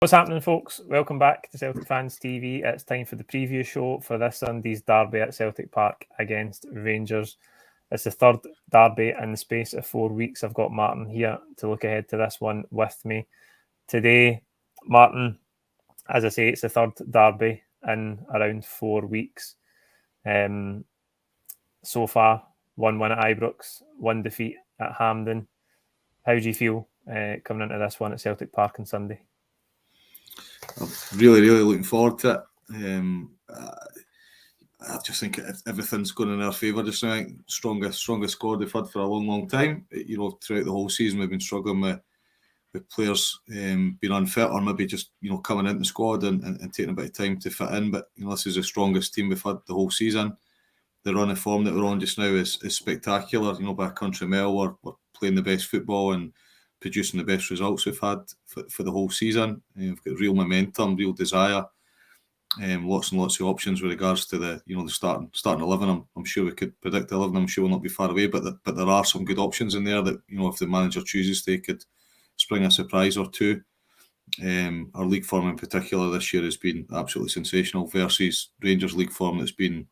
What's happening, folks? Welcome back to Celtic Fans TV. It's time for the preview show for this Sunday's derby at Celtic Park against Rangers. It's the third derby in the space of 4 weeks. I've got Martin here to look ahead to this one with me today. Martin, as I say, it's the third derby in around 4 weeks. So far, 1 win at Ibrox, 1 defeat at Hampden. How do you feel coming into this one at Celtic Park on Sunday? I'm really looking forward to it. I just think everything's going in our favour just now. Strongest squad we've had for a long time. You know, throughout the whole season we've been struggling with players being unfit or maybe just coming into the squad and taking a bit of time to fit in. But this is the strongest team we've had the whole season. The run of form that we're on just now is spectacular. By a country mile, we're playing the best football and producing the best results we've had for the whole season. We've got real momentum, real desire, lots and lots of options with regards to the starting 11. I'm sure we could predict the 11. I'm sure we'll not be far away, but there are some good options in there that if the manager chooses to, could spring a surprise or two. Our league form in particular this year has been absolutely sensational versus Rangers league form that's been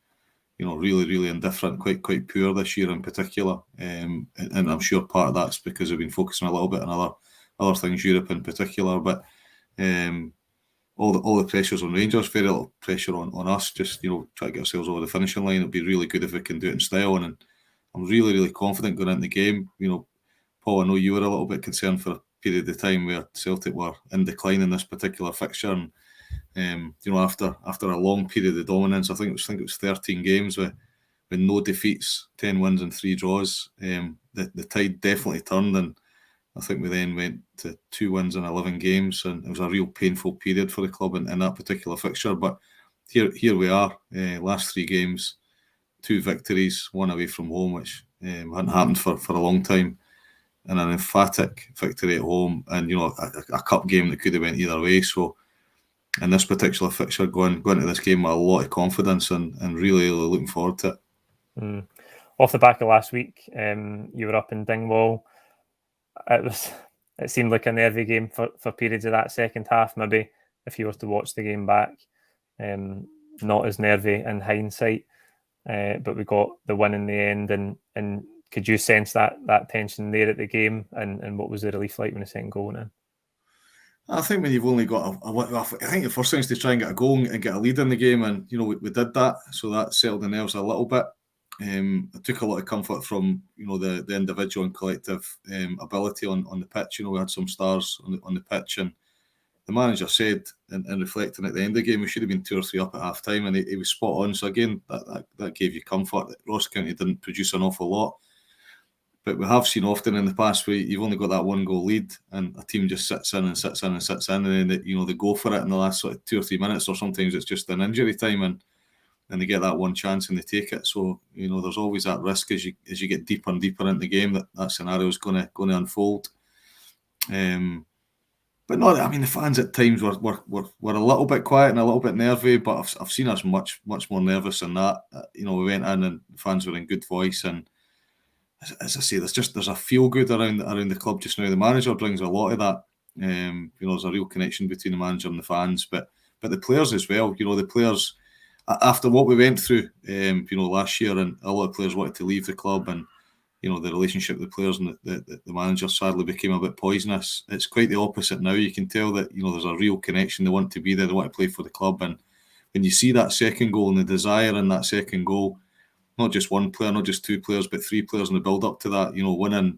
really indifferent, quite poor this year in particular. And I'm sure part of that's because we've been focusing a little bit on other things, Europe in particular. But all the pressures on Rangers, very little pressure on us. Just try to get ourselves over the finishing line. It'd be really good if we can do it in style. And I'm really confident going into the game. Paul, I know you were a little bit concerned for a period of time where Celtic were in decline in this particular fixture. And after a long period of dominance, I think it was 13 games with no defeats, 10 wins and 3 draws. The tide definitely turned, and I think we then went to 2 wins in 11 games, and it was a real painful period for the club in that particular fixture. But here we are, last 3 games, 2 victories, 1 away from home, which hadn't happened for a long time, and an emphatic victory at home, and a cup game that could have went either way. So in this particular fixture, going to this game with a lot of confidence and really looking forward to it. Off the back of last week, you were up in Dingwall. It seemed like a nervy game for periods of that second half. Maybe if you were to watch the game back, not as nervy in hindsight, but we got the win in the end. And could you sense that tension there at the game? And what was the relief like when the second goal went in? I think when you've only got I think the first thing is to try and get a goal and get a lead in the game, and we did that, so that settled the nerves a little bit. I took a lot of comfort from the individual and collective ability on the pitch. We had some stars on the pitch, and the manager said, and reflecting at the end of the game, we should have been 2 or 3 up at half time, and he was spot on. So again, that gave you comfort that Ross County didn't produce an awful lot. But we have seen often in the past where you've only got that 1 goal lead and a team just sits in, and then they go for it in the last sort of 2 or 3 minutes, or sometimes it's just an injury time and they get that one chance and they take it. So there's always that risk as you get deeper and deeper into the game that scenario is going to unfold. But no, I mean, the fans at times were a little bit quiet and a little bit nervy, but I've seen us much more nervous than that. We went in and the fans were in good voice, and as I say, there's a feel good around the club just now. The manager brings a lot of that. There's a real connection between the manager and the fans, but the players as well. The players, after what we went through, last year, and a lot of players wanted to leave the club, and the relationship with the players and the manager sadly became a bit poisonous. It's quite the opposite now. You can tell that there's a real connection. They want to be there. They want to play for the club, and when you see that second goal and the desire in that second goal. Not just 1 player, not just 2 players, but 3 players in the build up to that.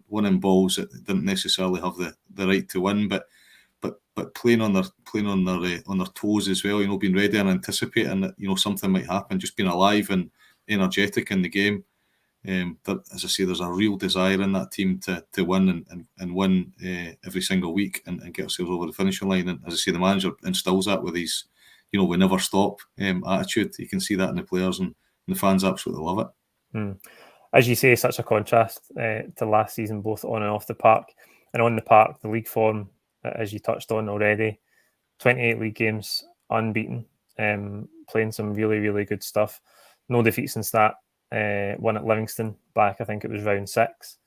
Winning balls that didn't necessarily have the right to win, but playing on their toes as well. Being ready and anticipating that something might happen. Just being alive and energetic in the game. As I say, there's a real desire in that team to win and win every single week and get ourselves over the finishing line. And as I say, the manager instills that with his we never stop attitude. You can see that in the players, and the fans absolutely love it. As you say, such a contrast to last season, both on and off the park. And on the park, the league form, as you touched on already, 28 league games, unbeaten, playing some really good stuff. No defeat since that one at Livingston back, I think it was round 6.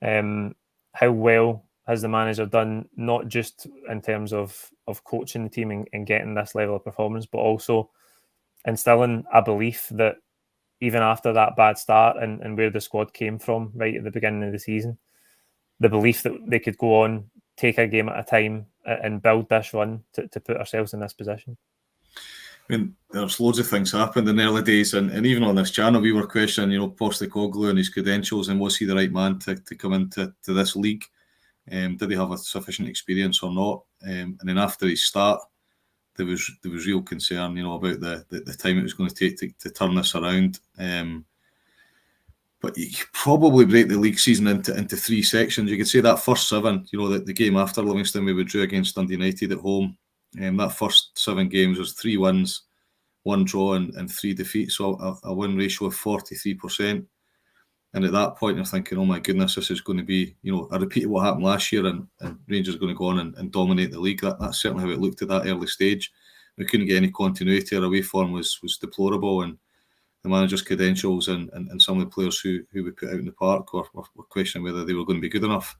How well has the manager done, not just in terms of coaching the team and getting this level of performance, but also instilling a belief that even after that bad start and where the squad came from right at the beginning of the season, the belief that they could go on, take a game at a time and build this run to put ourselves in this position? I mean, there's loads of things happened in the early days, and even on this channel, we were questioning, Postecoglou and his credentials, and was he the right man to come into this league? Did he have a sufficient experience or not? And then after his start, there was real concern, about the time it was going to take to turn this around. But you could probably break the league season into three sections. You could say that first 7, the game after Livingston, we drew against Dundee United at home. That first 7 games was 3 wins, 1 draw, and 3 defeats. So a win ratio of 43%. And at that point, you're thinking, oh my goodness, this is going to be, a repeat of what happened last year, and Rangers are going to go on and dominate the league. That's certainly how it looked at that early stage. We couldn't get any continuity. Our away form was deplorable, and the manager's credentials and some of the players who we put out in the park were questioning whether they were going to be good enough.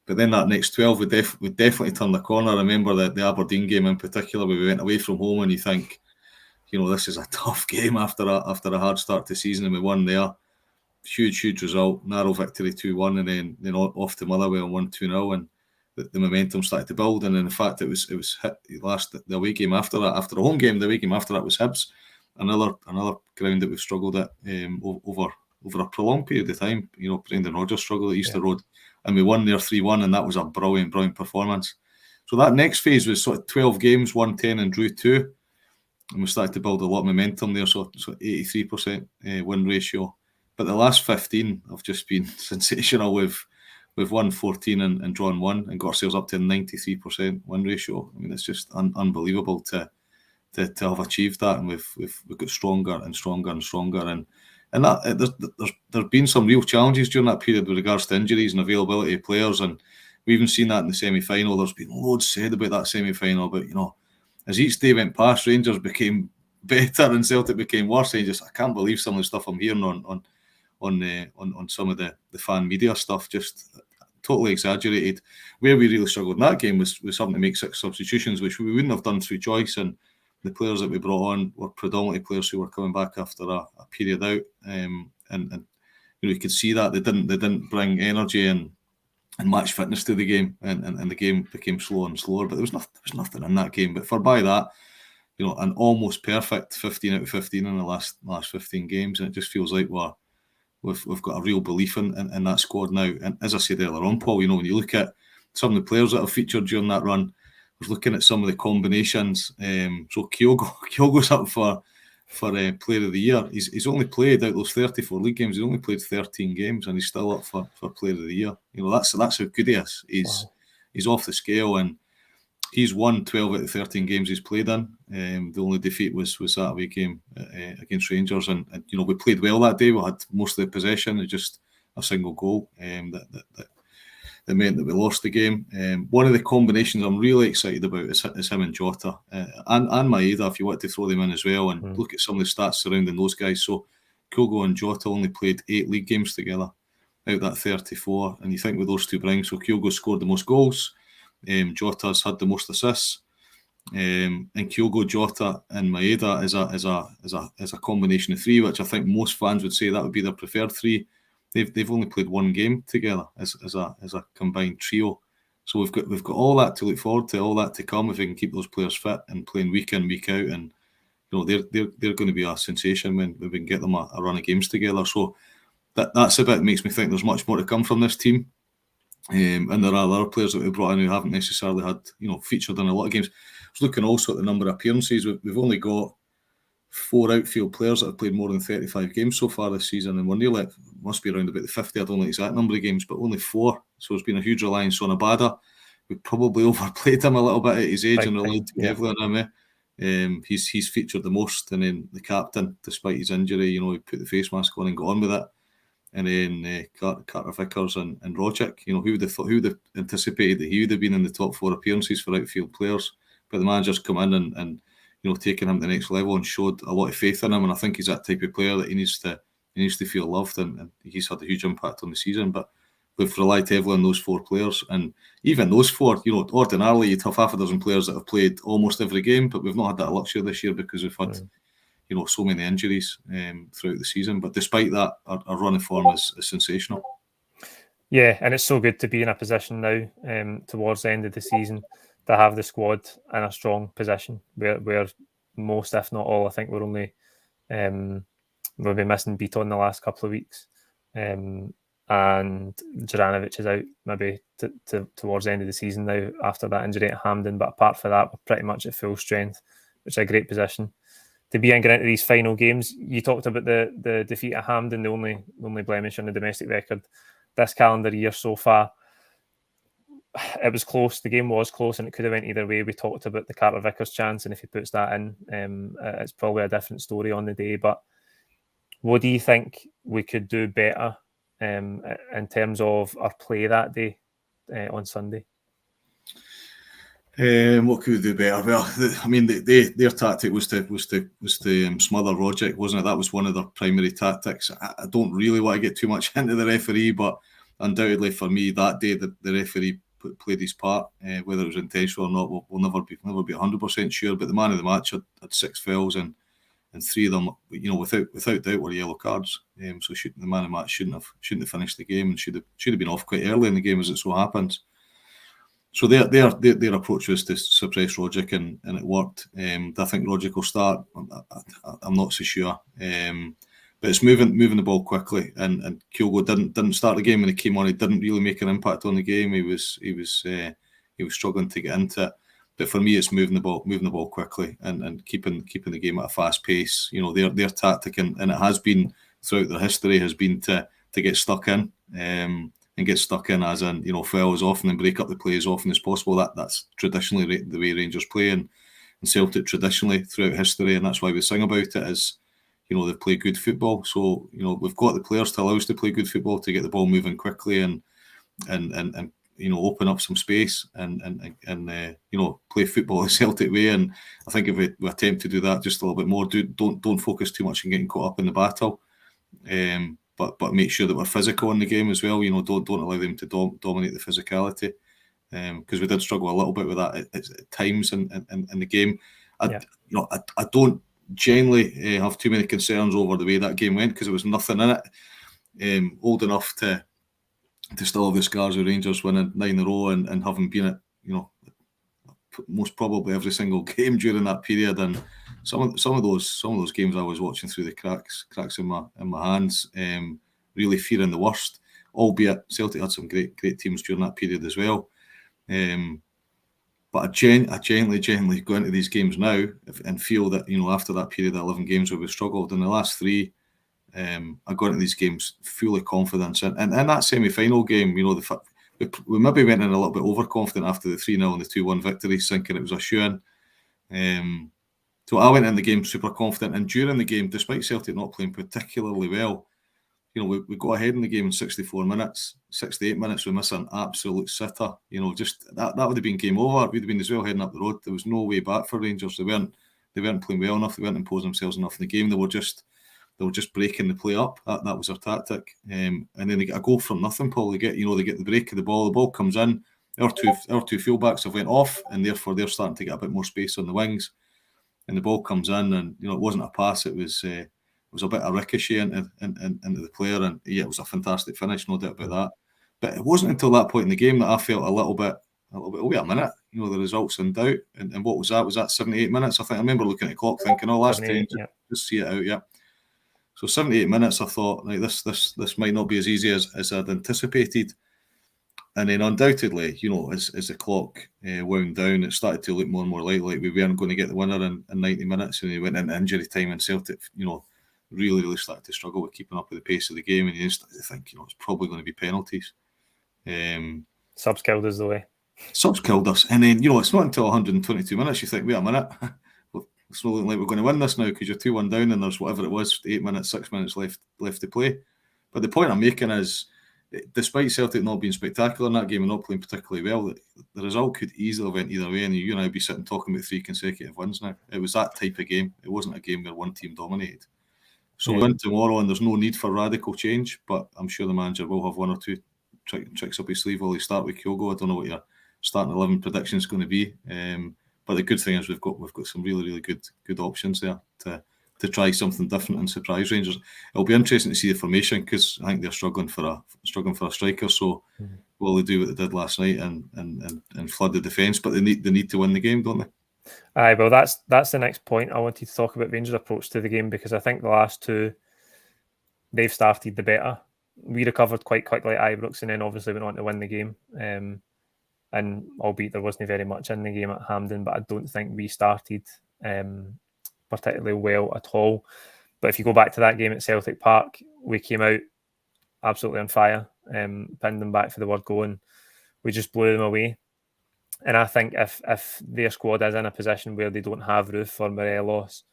But then that next 12, we definitely turned the corner. I remember the Aberdeen game in particular, where we went away from home, and you think, this is a tough game after a hard start to the season, and we won there. Huge result, narrow victory 2-1, and then off to Motherwell 1-2-0, and the momentum started to build. And in fact, it was hit the away game after that. After a home game, the away game after that was Hibs, another ground that we've struggled at over a prolonged period of time. Brendan Rodgers struggled at Easter Road, and we won there 3-1, and that was a brilliant performance. So that next phase was sort of 12 games, won 10 and drew 2, and we started to build a lot of momentum there. So 83% win ratio. But the last 15 have just been sensational. We've won 14 and drawn 1, and got ourselves up to a 93% win ratio. I mean, it's just unbelievable to have achieved that, and we've got stronger and stronger and stronger. And that there's been some real challenges during that period with regards to injuries and availability of players, and we've even seen that in the semi-final. There's been loads said about that semi-final, but as each day went past, Rangers became better and Celtic became worse. I can't believe some of the stuff I'm hearing on some of the fan media stuff, just totally exaggerated. Where we really struggled in that game was having to make 6 substitutions, which we wouldn't have done through choice, and the players that we brought on were predominantly players who were coming back after a period out, and you could see that they didn't bring energy and match fitness to the game, and the game became slower and slower. But there was nothing in that game. But for by that, an almost perfect 15 out of 15 in the last 15 games, and it just feels like we've got a real belief in that squad now. And as I said earlier on, Paul, when you look at some of the players that have featured during that run, I was looking at some of the combinations. So Kyogo's up for Player of the Year. He's only played out those 34 league games. He's only played 13 games, and he's still up for Player of the Year. That's how good he is. He's off the scale, and he's won 12 out of 13 games he's played in. The only defeat was that away game against Rangers, and we played well that day. We had most of the possession, and just a single goal that meant that we lost the game. One of the combinations I'm really excited about is him and Jota, and Maeda, if you want to throw them in as well, and look at some of the stats surrounding those guys. So Kyogo and Jota only played 8 league games together out that 34, and you think with those two brings, so Kyogo scored the most goals, Jota's had the most assists, and Kyogo, Jota, and Maeda is a combination of 3, which I think most fans would say that would be their preferred 3. They've only played 1 game together as a combined trio, so we've got all that to look forward to, all that to come if we can keep those players fit and playing week in week out, and they're going to be a sensation when we can get them a run of games together. So that's a bit makes me think there's much more to come from this team. And there are other players that we brought in who haven't necessarily had, featured in a lot of games. I was looking also at the number of appearances. We've only got 4 outfield players that have played more than 35 games so far this season, and we're nearly, must be around about the 50, I don't know the exact number of games, but only 4. So it's been a huge reliance on Abada. We probably overplayed him a little bit at his age and relied too heavily on him. He's featured the most, and then the captain, despite his injury, he put the face mask on and got on with it. And then Carter Vickers and Rogic, who would have anticipated that he would have been in the top 4 appearances for outfield players, but the manager's come in and taken him to the next level and showed a lot of faith in him, and I think he's that type of player that he needs to feel loved, and he's had a huge impact on the season. But we've relied heavily on those 4 players, and even those 4, ordinarily you'd have half a dozen players that have played almost every game, but we've not had that luxury this year because we've had so many injuries throughout the season. But despite that, our run of form is sensational. Yeah, and it's so good to be in a position now towards the end of the season to have the squad in a strong position where most, if not all, I think we're only we'll be missing Beaton in the last couple of weeks, and Juranovic is out maybe towards the end of the season now after that injury at Hampden. But apart from that, we're pretty much at full strength, which is a great position to be in going into these final games. You talked about the defeat at Hampden, the only blemish on the domestic record this calendar year so far. It was close. The game was close, and it could have went either way. We talked about the Carter Vickers chance, and if he puts that in, it's probably a different story on the day. But what do you think we could do better in terms of our play that day on Sunday? What could we do better? Well, I mean, their tactic was to smother Rogic, wasn't it? That was one of their primary tactics. I don't really want to get too much into the referee, but undoubtedly for me that day the referee played his part. Whether it was intentional or not, we'll never be 100% sure. But the man of the match had 6 fouls, and 3 of them, without doubt, were yellow cards. So the man of the match shouldn't have finished the game, and should have been off quite early in the game, as it so happens. So their approach was to suppress Rogic, and it worked. I think Rogic will start. I'm not so sure. But it's moving the ball quickly, and Kyogo didn't start the game when he came on. He didn't really make an impact on the game. He was struggling to get into it. But for me, it's moving the ball quickly and keeping the game at a fast pace. Their tactic, and it has been throughout their history, has been to get stuck in. And get stuck in, as in, foul as often and break up the play as often as possible. That's traditionally the way Rangers play, and Celtic traditionally throughout history, and that's why we sing about it, is, they play good football. So, we've got the players to allow us to play good football, to get the ball moving quickly and open up some space and play football the Celtic way. And I think if we attempt to do that just a little bit more, don't focus too much on getting caught up in the battle. But make sure that we're physical in the game as well. Don't allow them to dominate the physicality, because we did struggle a little bit with that at times in the game. I don't generally have too many concerns over the way that game went, because there was nothing in it. Old enough to still have the scars of Rangers winning 9 in a row and having been at most probably every single game during that period, and some of those games I was watching through the cracks in my hands, really fearing the worst. Albeit Celtic had some great teams during that period as well, but I genuinely go into these games now and feel that after that period of 11 games where we struggled in the last 3, I got into these games fully confident, and that semi-final game, we maybe went in a little bit overconfident after the 3-0 and the 2-1 victories, thinking it was a shoe-in. So I went in the game super confident, and during the game, despite Celtic not playing particularly well, we got ahead in the game in 64 minutes, 68 minutes, we miss an absolute sitter. Just that would have been game over. We'd have been as well heading up the road. There was no way back for Rangers. They weren't playing well enough. They weren't imposing themselves enough in the game. They were just breaking the play up. That was their tactic. And then they get a goal from nothing, Paul. They get the break of the ball. The ball comes in. Our two fullbacks have went off, and therefore they're starting to get a bit more space on the wings. And the ball comes in, and it wasn't a pass. It was a bit of ricochet into the player, and yeah, it was a fantastic finish, no doubt about that. But it wasn't until that point in the game that I felt a little bit. Wait a minute, the results in doubt. And what was that? Was that 78 minutes? I think I remember looking at the clock, thinking, "Oh, last 10, just see it out." Yeah. So 78 minutes, I thought, right, this might not be as easy as I'd anticipated. And then undoubtedly, as the clock wound down, it started to look more and more likely we weren't going to get the winner in 90 minutes. And he went into injury time, and Celtic, really, really started to struggle with keeping up with the pace of the game. And you started to think, it's probably going to be penalties. Subs killed us the way. Subs killed us. And then, it's not until 122 minutes you think, wait a minute, it's not looking like we're going to win this now, because you're 2-1 down and there's whatever it was, 8 minutes, 6 minutes left to play. But the point I'm making is, despite Celtic not being spectacular in that game and not playing particularly well, the result could easily have went either way, and you and I would be sitting talking about 3 consecutive wins now. It was that type of game. It wasn't a game where one team dominated. So we win tomorrow, and there's no need for radical change, but I'm sure the manager will have 1 or 2 tricks up his sleeve. Will he start with Kyogo? I don't know what your starting 11 prediction is going to be. But the good thing is we've got some really good options there to try something different and surprise Rangers. It'll be interesting to see the formation because I think they're struggling for a striker. So will they do what they did last night and flood the defence? But they need to win the game, don't they? Aye, well, that's the next point I wanted to talk about, Rangers' approach to the game, because I think the last two, they've started the better. We recovered quite quickly at Ibrox and then obviously went on to win the game. And albeit there wasn't very much in the game at Hampden, but I don't think we started particularly well at all. But if you go back to that game at Celtic Park, we came out absolutely on fire, pinned them back for the word go, and we just blew them away. And I think if their squad is in a position where they don't have Roof or Morelos,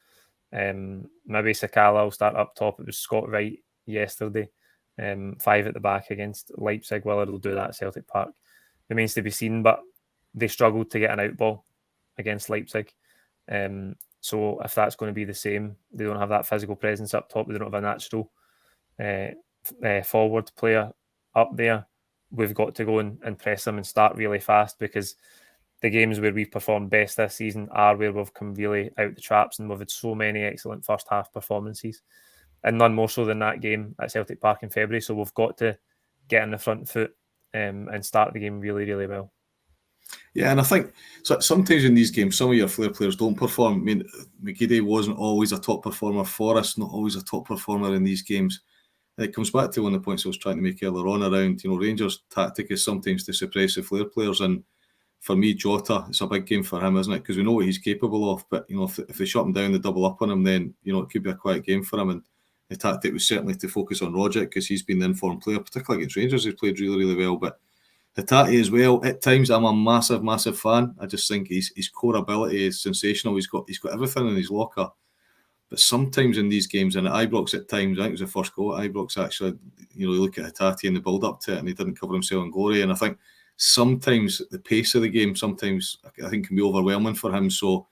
maybe Sakala will start up top. It was Scott Wright yesterday, 5 at the back against Leipzig. Whether they'll do that at Celtic Park remains to be seen, but they struggled to get an out ball against Leipzig. So if that's going to be the same, they don't have that physical presence up top, they don't have a natural forward player up there, we've got to go and press them and start really fast, because the games where we've performed best this season are where we've come really out the traps, and we've had so many excellent first half performances, and none more so than that game at Celtic Park in February. So we've got to get on the front foot and start the game really well. Yeah, and I think sometimes in these games, some of your flair players don't perform. I mean, McGeady wasn't always a top performer for us, not always a top performer in these games. And it comes back to one of the points I was trying to make earlier on around, Rangers' tactic is sometimes to suppress the flair players. And for me, Jota, it's a big game for him, isn't it? Because we know what he's capable of. But, if they shut him down, they double up on him, then, it could be a quiet game for him. And the tactic was certainly to focus on Rogic because he's been the informed player, particularly against Rangers. He's played really well. But Hatate as well, at times I'm a massive fan. I just think his core ability is sensational. He's got everything in his locker. But sometimes in these games, and at Ibrox at times, I think it was the first goal at Ibrox actually, you look at Hatate and the build up to it and he didn't cover himself in glory. And I think sometimes the pace of the game, I think can be overwhelming for him. So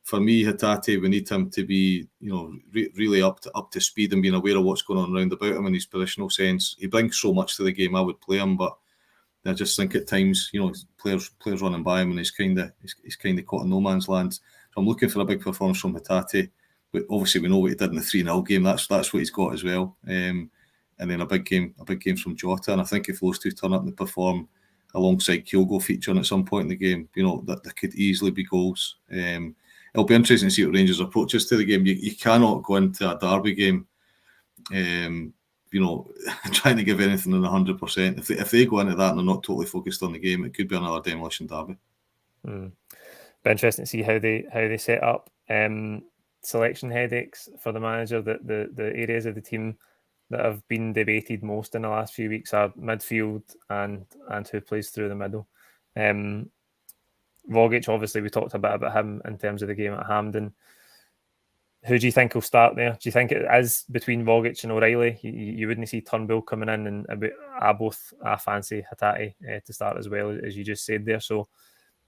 for me, Hatate, we need him to be, really up to speed and being aware of what's going on around about him in his positional sense. He brings so much to the game. I would play him, but I just think at times, players running by him and he's kind of caught in no man's land. So I'm looking for a big performance from Hatate. But obviously we know what he did in the 3-0 game. That's what he's got as well. And then a big game from Jota. And I think if those two turn up and perform alongside Kyogo featuring at some point in the game, that there could easily be goals. It'll be interesting to see what Rangers' approaches to the game. You cannot go into a derby game, trying to give anything than 100%. If they go into that and they're not totally focused on the game, it could be another demolition derby. Be interesting to see how they set up. Selection headaches for the manager. The areas of the team that have been debated most in the last few weeks are midfield and who plays through the middle. Rogic, obviously, we talked a bit about him in terms of the game at Hampden. Who do you think will start there? Do you think it is between Rogic and O'Reilly? You wouldn't see Turnbull coming in, and I fancy Hatate to start as well, as you just said there. So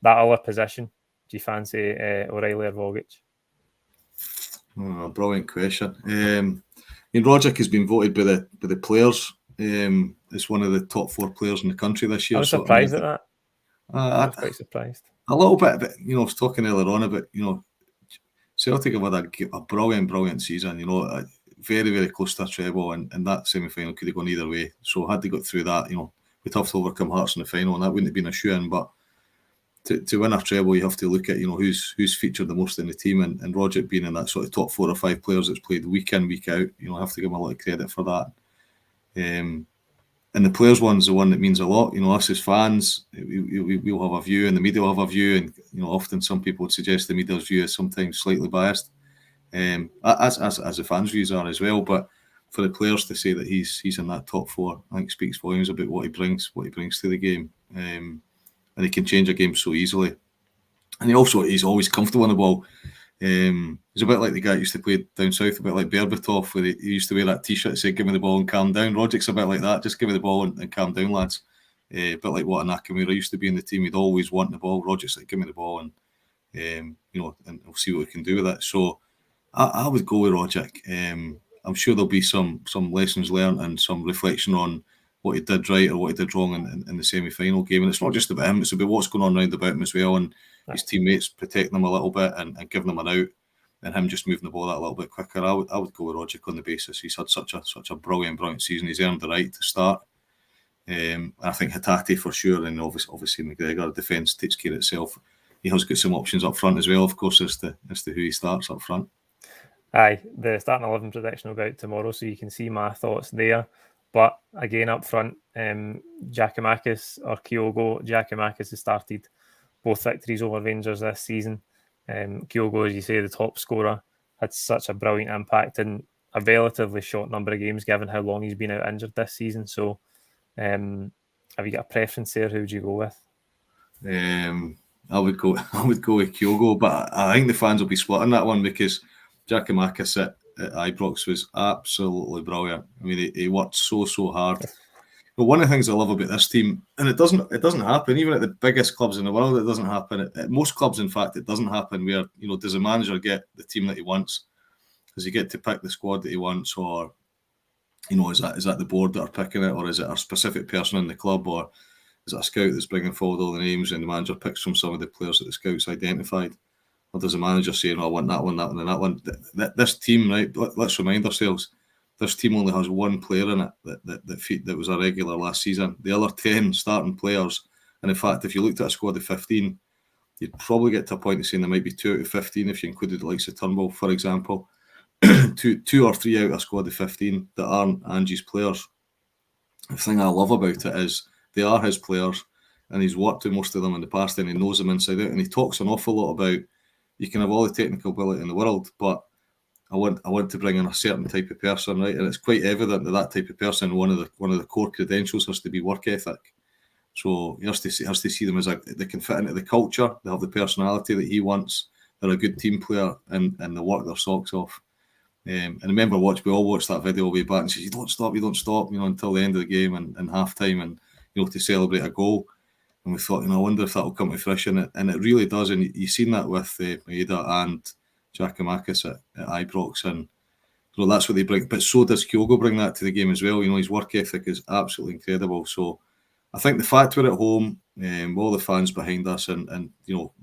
that other position, do you fancy O'Reilly or Rogic? Oh, brilliant question. Rogic has been voted by the players as one of the top 4 players in the country this year. I was surprised at that. I was quite surprised. A little bit, but I was talking earlier on about Celtic have had a brilliant season. Very close to a treble, and that semi-final could have gone either way. So had they got through that, we'd have to overcome Hearts in the final, and that wouldn't have been a shoe-in. But to win a treble, you have to look at who's featured the most in the team, and Rogic being in that sort of top 4 or 5 players that's played week in, week out. I have to give him a lot of credit for that. And the players one's the one that means a lot. Us as fans, we'll have a view, and the media will have a view, and often some people would suggest the media's view is sometimes slightly biased, as the fans' views are as well. But for the players to say that he's in that top 4, I think speaks volumes about what he brings to the game. And he can change a game so easily. And he's always comfortable on the ball. He's a bit like the guy who used to play down south, a bit like Berbatov, where he used to wear that t-shirt that said, "Give me the ball and calm down." Rogic's a bit like that. Just give me the ball and calm down, lads. A bit like what Nakamura used to be in the team. He'd always want the ball. Rogic's like, "Give me the ball and and we'll see what we can do with it." So I would go with Rogic. I'm sure there'll be some lessons learned and some reflection on what he did right or what he did wrong in the semi-final game. And it's not just about him; it's about what's going on round about him as well, and his teammates protecting him a little bit and giving him an out, and him just moving the ball that a little bit quicker. I would go with Rogic on the basis he's had such a brilliant season. He's earned the right to start. I think Hatate for sure, and obviously McGregor. Defence takes care of itself. He has got some options up front as well, of course, as to who he starts up front. Aye, the starting 11 prediction will be out tomorrow, so you can see my thoughts there. But again, up front, Giakoumakis or Kyogo. Giakoumakis has started both victories over Rangers this season. Kyogo, as you say, the top scorer, had such a brilliant impact in a relatively short number of games, given how long he's been out injured this season. So, have you got a preference there? Who would you go with? I would go with Kyogo, but I think the fans will be splitting that one because Giakoumakis at Ibrox was absolutely brilliant. I mean, he worked so hard. But one of the things I love about this team, and it doesn't happen even at the biggest clubs in the world. It doesn't happen at most clubs. In fact, it doesn't happen where does the manager get the team that he wants? Does he get to pick the squad that he wants, or is that the board that are picking it, or is it a specific person in the club, or is it a scout that's bringing forward all the names and the manager picks from some of the players that the scouts identified? Or does the manager say, I want that one, and that one? This team, right, let's remind ourselves, this team only has one player in it that was a regular last season. The other 10 starting players, and in fact, if you looked at a squad of 15, you'd probably get to a point of saying there might be 2 out of 15 if you included the likes of Turnbull, for example. two or three out of a squad of 15 that aren't Angie's players. The thing I love about it is they are his players, and he's worked with most of them in the past, and he knows them inside out, and he talks an awful lot about you can have all the technical ability in the world, but I want to bring in a certain type of person, right? And it's quite evident that type of person, one of the core credentials has to be work ethic. So he has to see them as they can fit into the culture, they have the personality that he wants, they're a good team player, and they work their socks off. And I remember we all watched that video way back and says, you don't stop, until the end of the game and half time, and to celebrate a goal. And we thought, I wonder if that will come to fruition, and it really does. And you've seen that with Maeda and Giakoumakis at Ibrox, and that's what they bring. But so does Kyogo bring that to the game as well. His work ethic is absolutely incredible. So I think the fact we're at home, all the fans behind us, and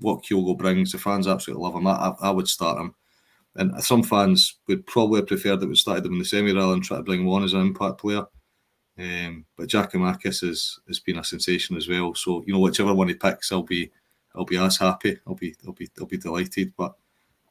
what Kyogo brings, the fans absolutely love him. I would start him. And some fans would probably have preferred that we started him in the semi rather than try to bring him on as an impact player. But Giakoumakis has been a sensation as well. So whichever one he picks, I'll be as happy. I'll be delighted. But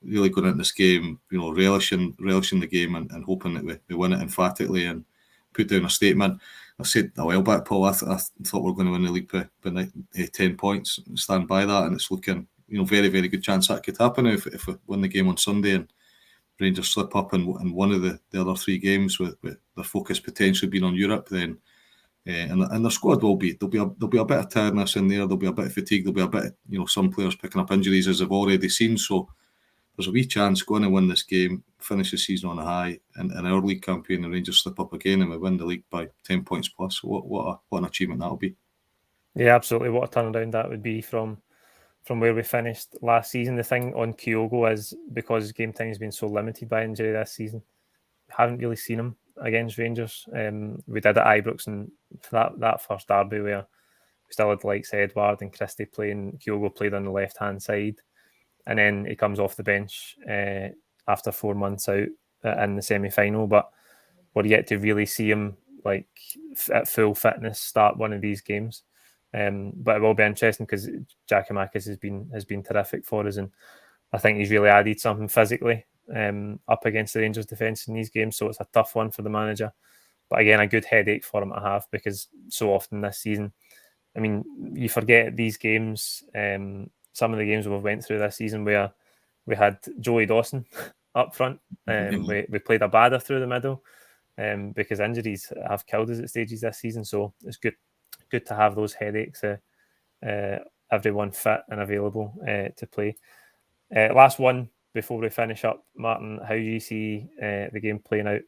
really going into this game, relishing the game and hoping that we win it emphatically and put down a statement. I said a while back, Paul, I thought we were going to win the league by 10 points. Stand by that, and it's looking very, very good chance that could happen if we win the game on Sunday and Rangers slip up in one of the other 3 games with their focus potentially being on Europe. Then and their squad there'll be a bit of tiredness in there. There'll be a bit of fatigue. There'll be a bit of some players picking up injuries as I've already seen. So there's a wee chance going to win this game, finish the season on a high, and our league campaign, and Rangers slip up again and we win the league by 10 points plus. So what an achievement that'll be. Yeah, absolutely. What a turnaround that would be from where we finished last season. The thing on Kyogo is, because game time has been so limited by injury this season, we haven't really seen him against Rangers. We did at Ibrox, and that first derby where we still had the likes of Edward and Christie playing, Kyogo played on the left-hand side, and then he comes off the bench after 4 months out in the semi-final. But we're yet to really see him at full fitness start one of these games. But it will be interesting because Giakoumakis has been terrific for us, and I think he's really added something physically up against the Rangers defence in these games. So it's a tough one for the manager, but again, a good headache for him to have, because so often this season, I mean, you forget these games. Some of the games we've went through this season where we had Joey Dawson up front, we played a badder through the middle because injuries have killed us at stages this season. So it's good to have those headaches, everyone fit and available to play. Last one before we finish up, Martin, how do you see the game playing out?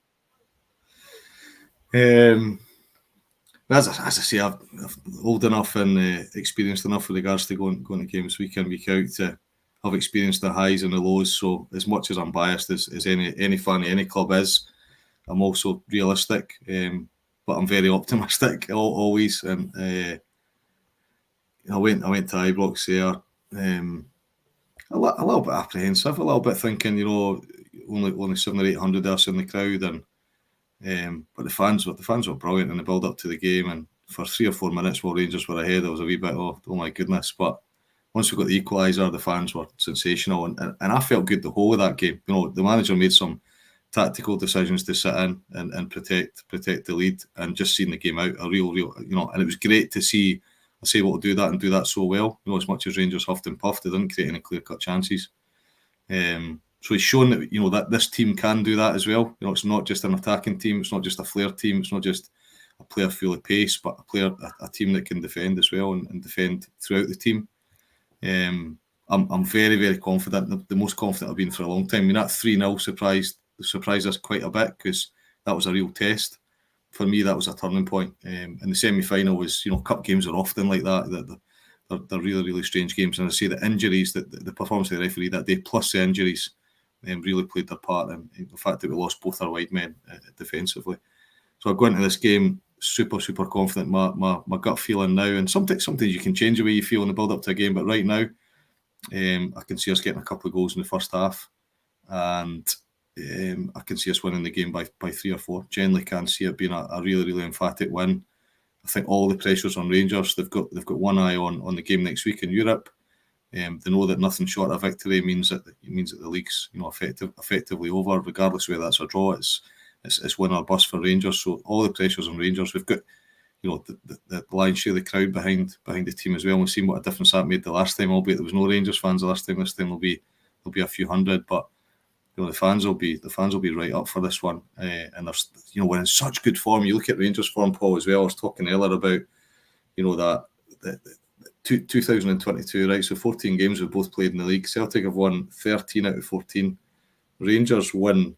As I say, I'm old enough and experienced enough with regards to going to games week in, week out to have experienced the highs and the lows. So as much as I'm biased as any fan of any club is, I'm also realistic. I'm very optimistic always. And I went to Ibrox there, a little bit apprehensive, a little bit thinking, only 700 or 800 else in the crowd, and but the fans were brilliant in the build up to the game, and for 3 or 4 minutes while Rangers were ahead, I was a wee bit oh my goodness. But once we got the equaliser, the fans were sensational, and I felt good the whole of that game. The manager made some tactical decisions to sit in and protect the lead, and just seeing the game out a real, and it was great to see a Sable to do that and do that so well. As much as Rangers huffed and puffed, they didn't create any clear-cut chances. So he's shown that that this team can do that as well. It's not just an attacking team, it's not just a flair team, it's not just a player full of pace, but a team that can defend as well and defend throughout the team. I'm very, very confident, the most confident I've been for a long time. That 3-0 surprised us quite a bit, because that was a real test. For me, that was a turning point. And the semi-final was, cup games are often like that. They're really, really strange games. And I say the injuries, the performance of the referee that day, plus the injuries, really played their part in the fact that we lost both our wide men defensively. So I go into this game super, super confident. My gut feeling now, and sometimes you can change the way you feel in the build up to a game, but right now, I can see us getting a couple of goals in the first half, and I can see us winning the game by 3 or 4. Generally can see it being a really, really emphatic win. I think all the pressure's on Rangers. They've got one eye on the game next week in Europe. They know that nothing short of victory means that the league's effectively over, regardless of whether that's a draw. It's win or bust for Rangers. So all the pressure's on Rangers. We've got the lion's share of the crowd behind the team as well. We've seen what a difference that made the last time, albeit there was no Rangers fans the last time. This time there'll be a few hundred, but the fans will be right up for this one. And there's we're in such good form. You look at Rangers form, Paul, as well. I was talking earlier about that 2022, right? So 14 games we've both played in the league. Celtic have won 13 out of 14. Rangers win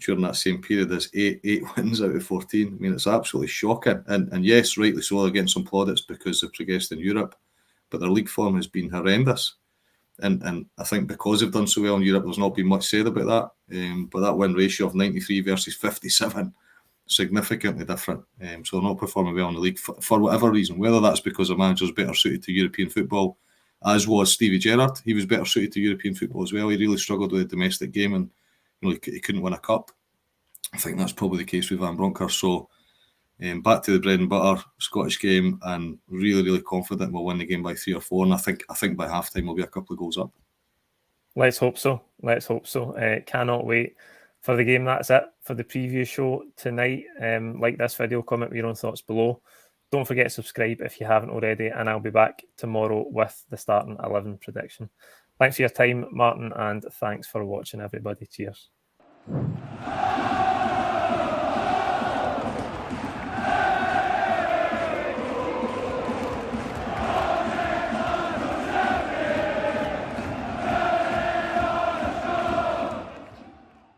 during that same period as eight wins out of 14. I mean, it's absolutely shocking. And yes, rightly so, they're getting some plaudits because they've progressed in Europe, but their league form has been horrendous. And I think because they've done so well in Europe, there's not been much said about that. But that win ratio of 93 versus 57, significantly different. So they're not performing well in the league for whatever reason, whether that's because the manager's better suited to European football, as was Stevie Gerrard. He was better suited to European football as well. He really struggled with the domestic game, and he couldn't win a cup. I think that's probably the case with Van Bronckhorst. So back to the bread and butter Scottish game, and really, really confident we'll win the game by 3 or 4. And I think by half time we'll be a couple of goals up. Let's hope so. Cannot wait for the game. That's it for the preview show tonight. Like this video, comment with your own thoughts below. Don't forget to subscribe if you haven't already, and I'll be back tomorrow with the starting 11 prediction. Thanks for your time, Martin, and thanks for watching, everybody. Cheers.